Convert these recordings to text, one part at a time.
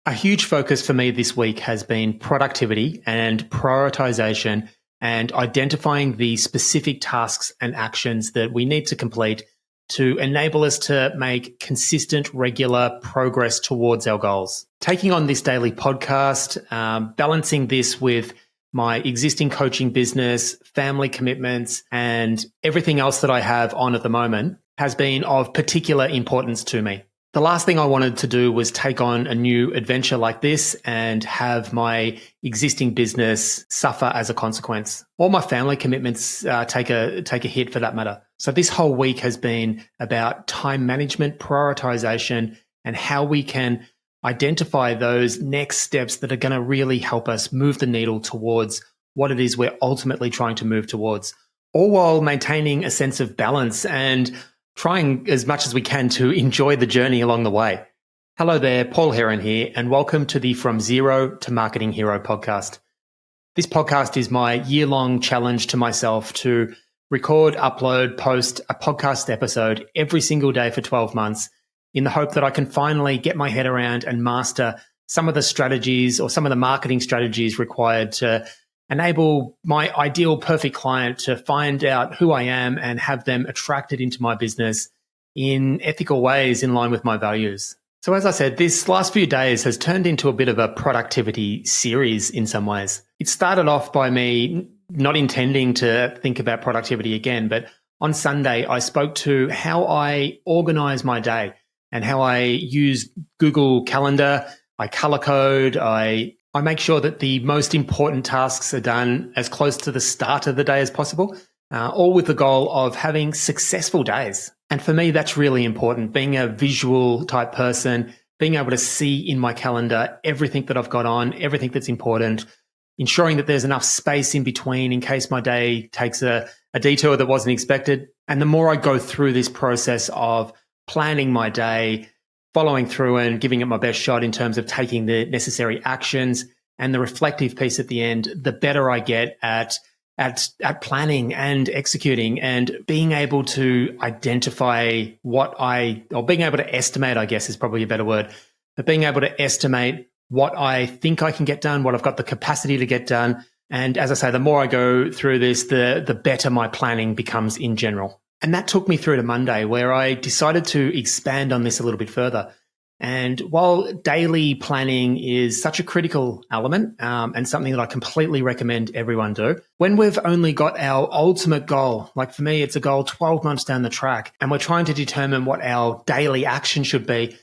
A huge focus for me this week has been productivity and prioritization and identifying the specific tasks and actions that we need to complete to enable us to make consistent, regular progress towards our goals. Taking on this daily podcast, balancing this with my existing coaching business, family commitments, and everything else that I have on at the moment has been of particular importance to me. The last thing I wanted to do was take on a new adventure like this and have my existing business suffer as a consequence. All my family commitments take a hit for that matter. So this whole week has been about time management, prioritization, and how we can identify those next steps that are going to really help us move the needle towards what it is we're ultimately trying to move towards, all while maintaining a sense of balance and trying as much as we can to enjoy the journey along the way. Hello there, Paul Heron here, and welcome to the From Zero to Marketing Hero podcast. This podcast is my year-long challenge to myself to record, upload, post a podcast episode every single day for 12 months in the hope that I can finally get my head around and master some of the strategies or some of the marketing strategies required to enable my ideal perfect client to find out who I am and have them attracted into my business in ethical ways in line with my values. So as I said, this last few days has turned into a bit of a productivity series in some ways. It started off by me not intending to think about productivity again, but on Sunday, I spoke to how I organize my day and how I use Google Calendar, I color code, I make sure that the most important tasks are done as close to the start of the day as possible, all with the goal of having successful days. And for me, that's really important. Being a visual type person, being able to see in my calendar everything that I've got on, everything that's important, ensuring that there's enough space in between in case my day takes a detour that wasn't expected. And the more I go through this process of planning my day, following through and giving it my best shot in terms of taking the necessary actions and the reflective piece at the end, the better I get at planning and executing and being able to identify or being able to estimate, I guess is probably a better word, but being able to estimate what I think I can get done, what I've got the capacity to get done. And as I say, the more I go through this, the better my planning becomes in general. And that took me through to Monday, where I decided to expand on this a little bit further. And while daily planning is such a critical element and something that I completely recommend everyone do, when we've only got our ultimate goal, like for me, it's a goal 12 months down the track, and we're trying to determine what our daily action should be,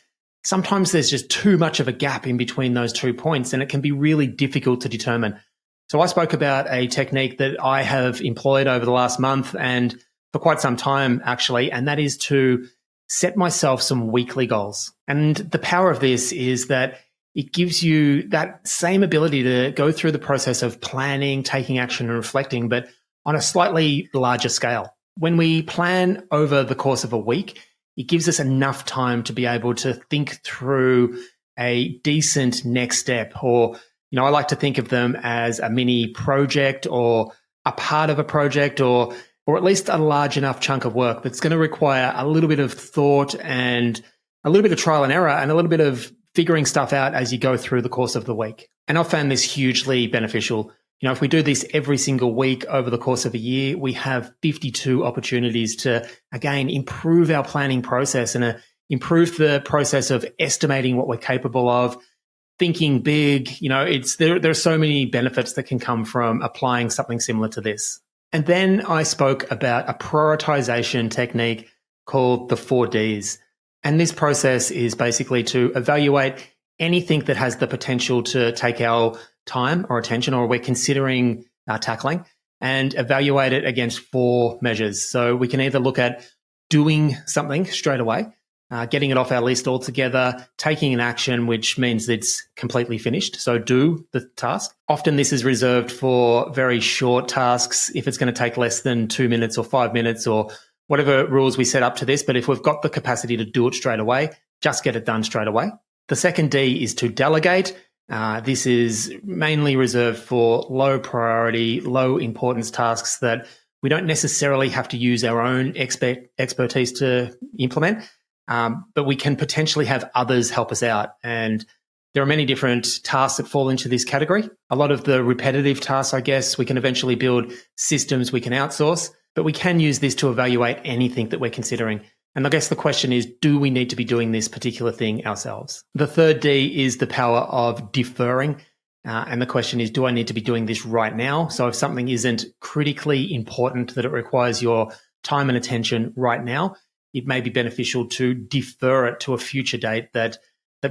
sometimes there's just too much of a gap in between those 2 points, and it can be really difficult to determine. So I spoke about a technique that I have employed over the last month and for quite some time, actually, and that is to set myself some weekly goals. And the power of this is that it gives you that same ability to go through the process of planning, taking action and reflecting, but on a slightly larger scale. When we plan over the course of a week, it gives us enough time to be able to think through a decent next step, or, I like to think of them as a mini project or a part of a project or at least a large enough chunk of work that's going to require a little bit of thought and a little bit of trial and error and a little bit of figuring stuff out as you go through the course of the week. And I've found this hugely beneficial. If we do this every single week over the course of a year, we have 52 opportunities to, again, improve our planning process and improve the process of estimating what we're capable of, thinking big. There are so many benefits that can come from applying something similar to this. And then I spoke about a prioritization technique called the 4Ds. And this process is basically to evaluate anything that has the potential to take our time or attention, or we're considering tackling, and evaluate it against 4 measures. So we can either look at doing something straight away, getting it off our list altogether, taking an action, which means it's completely finished. So do the task. Often this is reserved for very short tasks if it's going to take less than 2 minutes or 5 minutes or whatever rules we set up to this. But if we've got the capacity to do it straight away, just get it done straight away. The second D is to delegate. This is mainly reserved for low priority, low importance tasks that we don't necessarily have to use our own expertise to implement. But we can potentially have others help us out. And There are many different tasks that fall into this category. A lot of the repetitive tasks, I guess, we can eventually build systems we can outsource, but we can use this to evaluate anything that we're considering. And I guess the question is, do we need to be doing this particular thing ourselves? The third D is the power of deferring. And the question is, do I need to be doing this right now? So if something isn't critically important that it requires your time and attention right now, it may be beneficial to defer it to a future date that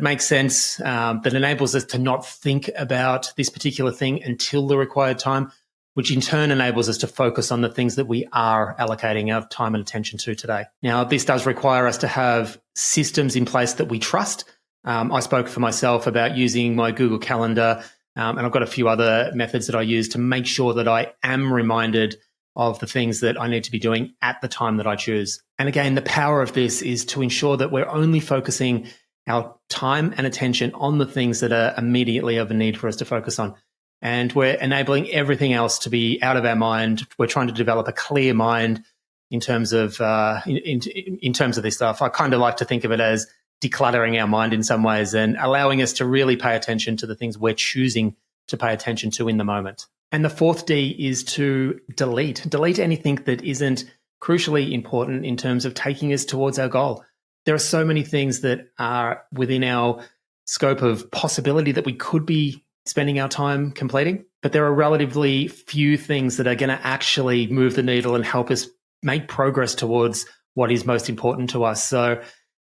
makes sense, that enables us to not think about this particular thing until the required time, which in turn enables us to focus on the things that we are allocating our time and attention to today. Now, this does require us to have systems in place that we trust. I spoke for myself about using my Google Calendar, and I've got a few other methods that I use to make sure that I am reminded of the things that I need to be doing at the time that I choose. And again, the power of this is to ensure that we're only focusing our time and attention on the things that are immediately of a need for us to focus on. And we're enabling everything else to be out of our mind. We're trying to develop a clear mind in terms of in terms of this stuff. I kind of like to think of it as decluttering our mind in some ways and allowing us to really pay attention to the things we're choosing to pay attention to in the moment. And the fourth D is to delete. Delete anything that isn't crucially important in terms of taking us towards our goal. There are so many things that are within our scope of possibility that we could be spending our time completing, but there are relatively few things that are going to actually move the needle and help us make progress towards what is most important to us. So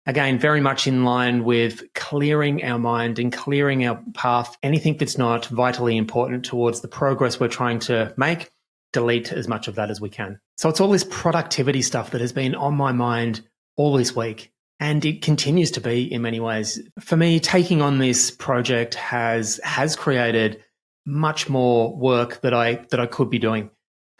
again, very much in line with clearing our mind and clearing our path. Anything that's not vitally important towards the progress we're trying to make, delete as much of that as we can. So it's all this productivity stuff that has been on my mind all this week. And it continues to be in many ways. For me, taking on this project has created much more work that I could be doing.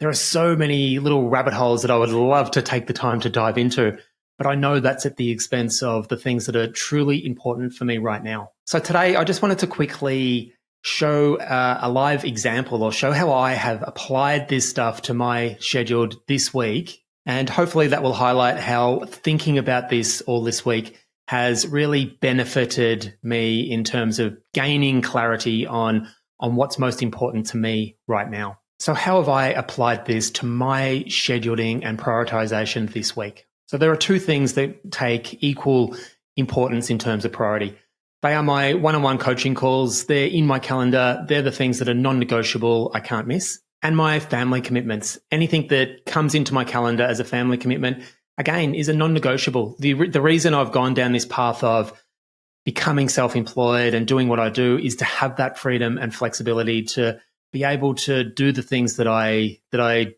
There are so many little rabbit holes that I would love to take the time to dive into, but I know that's at the expense of the things that are truly important for me right now. So today, I just wanted to quickly show a live example or show how I have applied this stuff to my schedule this week. And hopefully that will highlight how thinking about this all this week has really benefited me in terms of gaining clarity on what's most important to me right now. So how have I applied this to my scheduling and prioritization this week? So there are two things that take equal importance in terms of priority. They are my one-on-one coaching calls. They're in my calendar. They're the things that are non-negotiable, I can't miss. And my family commitments. Anything that comes into my calendar as a family commitment, again, is a non-negotiable. The reason I've gone down this path of becoming self-employed and doing what I do is to have that freedom and flexibility to be able to do the things that I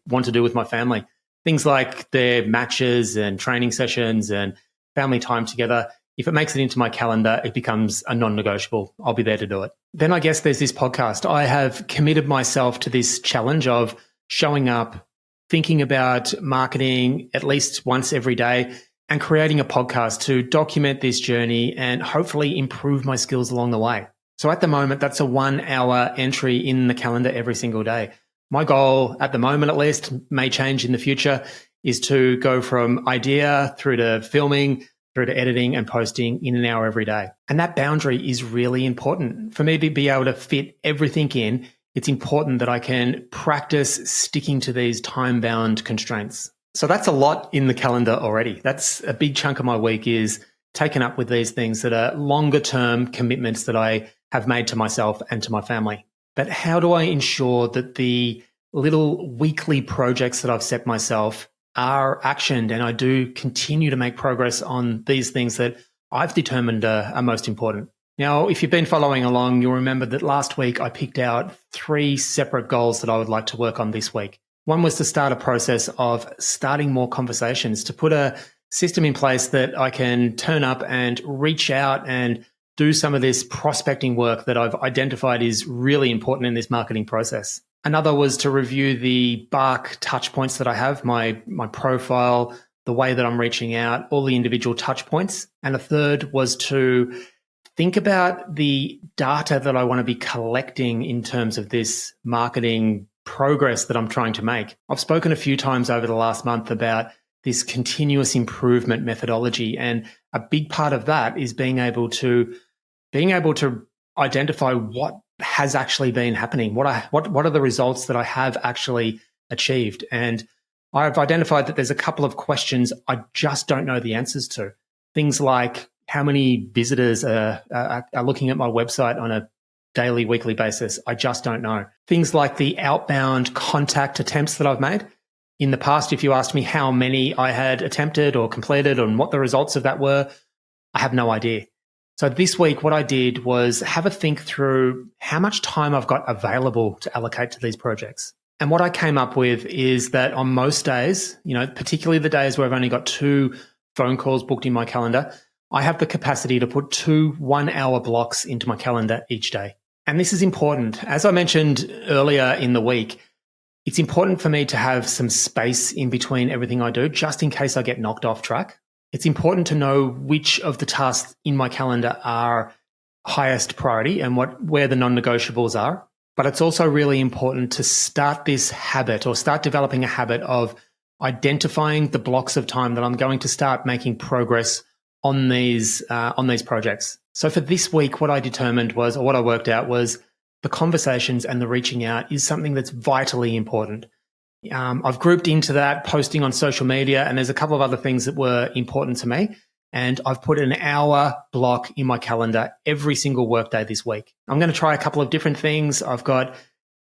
want to do with my family. Things like their matches and training sessions and family time together. If it makes it into my calendar, it becomes a non-negotiable. I'll be there to do it. Then I guess there's this podcast. I have committed myself to this challenge of showing up, thinking about marketing at least once every day, and creating a podcast to document this journey and hopefully improve my skills along the way. So at the moment, that's a 1 hour entry in the calendar every single day. My goal at the moment, at least, may change in the future, is to go from idea through to filming, through to editing and posting in an hour every day. And that boundary is really important. For me to be able to fit everything in, it's important that I can practice sticking to these time-bound constraints. So that's a lot in the calendar already. That's a big chunk of my week is taken up with these things that are longer-term commitments that I have made to myself and to my family. But how do I ensure that the little weekly projects that I've set myself are actioned and I do continue to make progress on these things that I've determined are most important? Now, if you've been following along, you'll remember that last week I picked out 3 separate goals that I would like to work on this week. One was to start a process of starting more conversations, to put a system in place that I can turn up and reach out and do some of this prospecting work that I've identified is really important in this marketing process. Another was to review the Bark touch points that I have, my profile, the way that I'm reaching out, all the individual touch points. And a third was to think about the data that I want to be collecting in terms of this marketing progress that I'm trying to make. I've spoken a few times over the last month about this continuous improvement methodology. And a big part of that is being able to identify what has actually been happening, what are the results that I have actually achieved. And I've identified that there's a couple of questions I just don't know the answers to. Things like how many visitors are looking at my website on a daily, weekly basis. I just don't know. Things like the outbound contact attempts that I've made. In the past, if you asked me how many I had attempted or completed and what the results of that were, I have no idea. So this week, what I did was have a think through how much time I've got available to allocate to these projects. And what I came up with is that on most days, particularly the days where I've only got 2 phone calls booked in my calendar, I have the capacity to put 2 1-hour blocks into my calendar each day. And this is important. As I mentioned earlier in the week, it's important for me to have some space in between everything I do, just in case I get knocked off track. It's important to know which of the tasks in my calendar are highest priority and where the non-negotiables are. But it's also really important to start this habit or start developing a habit of identifying the blocks of time that I'm going to start making progress on these projects. So for this week, what I determined was, or what I worked out was, the conversations and the reaching out is something that's vitally important. I've grouped into that posting on social media, and there's a couple of other things that were important to me. And I've put an hour block in my calendar every single workday this week. I'm going to try a couple of different things.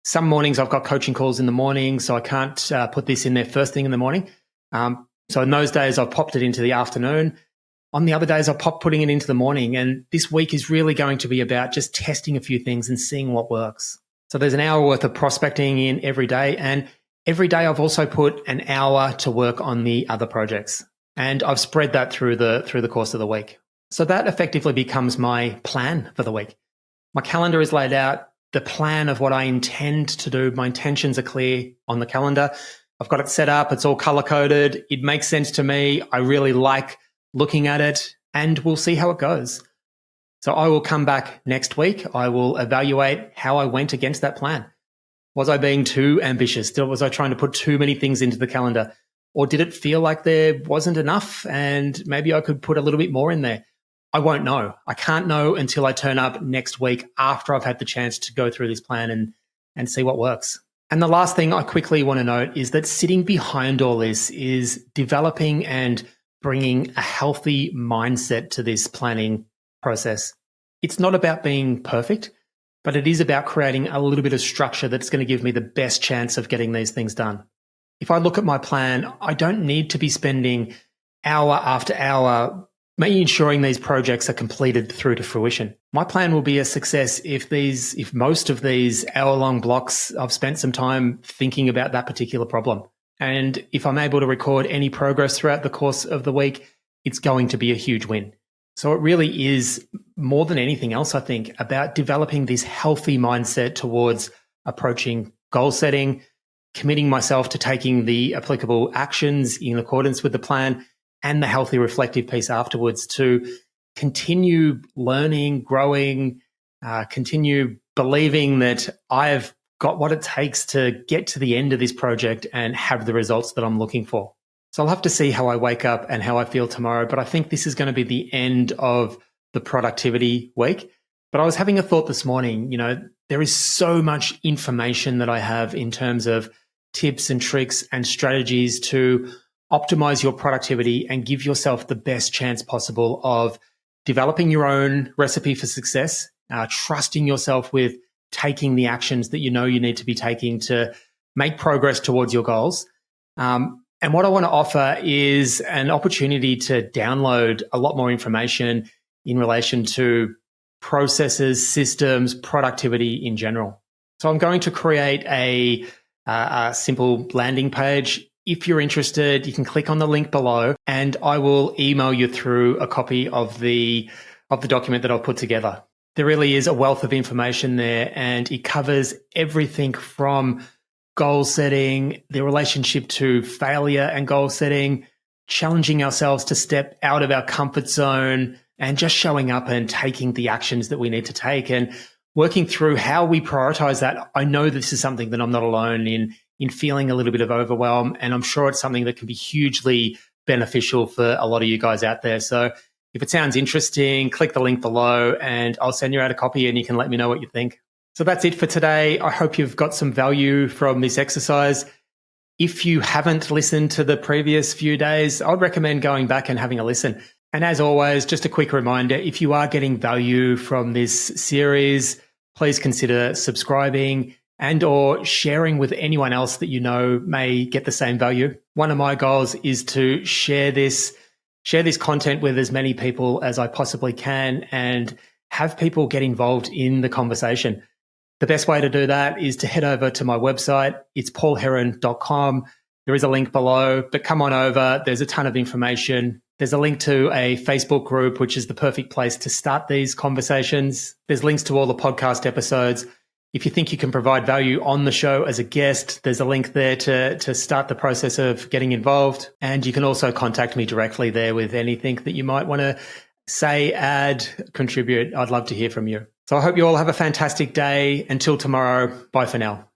Some mornings I've got coaching calls in the morning, so I can't put this in there first thing in the morning. So in those days, I've popped it into the afternoon. On the other days, I'll putting it into the morning. And this week is really going to be about just testing a few things and seeing what works. So there's an hour worth of prospecting in every day. And every day I've also put an hour to work on the other projects. And I've spread that through the course of the week. So that effectively becomes my plan for the week. My calendar is laid out. The plan of what I intend to do, my intentions are clear on the calendar. I've got it set up. It's all color-coded. It makes sense to me. I really like looking at it, and we'll see how it goes. So I will come back next week. I will evaluate how I went against that plan. Was I being too ambitious? Was I trying to put too many things into the calendar? Or did it feel like there wasn't enough and maybe I could put a little bit more in there? I won't know. I can't know until I turn up next week after I've had the chance to go through this plan and see what works. And the last thing I quickly want to note is that sitting behind all this is developing and bringing a healthy mindset to this planning process. It's not about being perfect, but it is about creating a little bit of structure that's going to give me the best chance of getting these things done. If I look at my plan, I don't need to be spending hour after hour ensuring these projects are completed through to fruition. My plan will be a success if most of these hour-long blocks I've spent some time thinking about that particular problem. And if I'm able to record any progress throughout the course of the week, it's going to be a huge win. So it really is, more than anything else, I think, about developing this healthy mindset towards approaching goal setting, committing myself to taking the applicable actions in accordance with the plan, and the healthy reflective piece afterwards to continue learning, growing, continue believing that I've got what it takes to get to the end of this project and have the results that I'm looking for. So I'll have to see how I wake up and how I feel tomorrow, but I think this is going to be the end of the productivity week. But I was having a thought this morning, there is so much information that I have in terms of tips and tricks and strategies to optimize your productivity and give yourself the best chance possible of developing your own recipe for success, trusting yourself with taking the actions that you know you need to be taking to make progress towards your goals. And what I want to offer is an opportunity to download a lot more information in relation to processes, systems, productivity in general. So I'm going to create a simple landing page. If you're interested, you can click on the link below and I will email you through a copy of the document that I'll put together. There really is a wealth of information there and it covers everything from goal setting, the relationship to failure and goal setting, challenging ourselves to step out of our comfort zone and just showing up and taking the actions that we need to take and working through how we prioritize that. I know this is something that I'm not alone in feeling a little bit of overwhelm, and I'm sure it's something that can be hugely beneficial for a lot of you guys out there. So If it sounds interesting, click the link below and I'll send you out a copy and you can let me know what you think. So that's it for today. I hope you've got some value from this exercise. If you haven't listened to the previous few days, I'd recommend going back and having a listen. And as always, just a quick reminder, if you are getting value from this series, please consider subscribing and or sharing with anyone else that you know may get the same value. One of my goals is to share this content with as many people as I possibly can and have people get involved in the conversation. The best way to do that is to head over to my website. It's paulheron.com. There is a link below, but come on over. There's a ton of information. There's a link to a Facebook group, which is the perfect place to start these conversations. There's links to all the podcast episodes. If you think you can provide value on the show as a guest, there's a link there to start the process of getting involved. And you can also contact me directly there with anything that you might want to say, add, contribute. I'd love to hear from you. So I hope you all have a fantastic day. Until tomorrow, bye for now.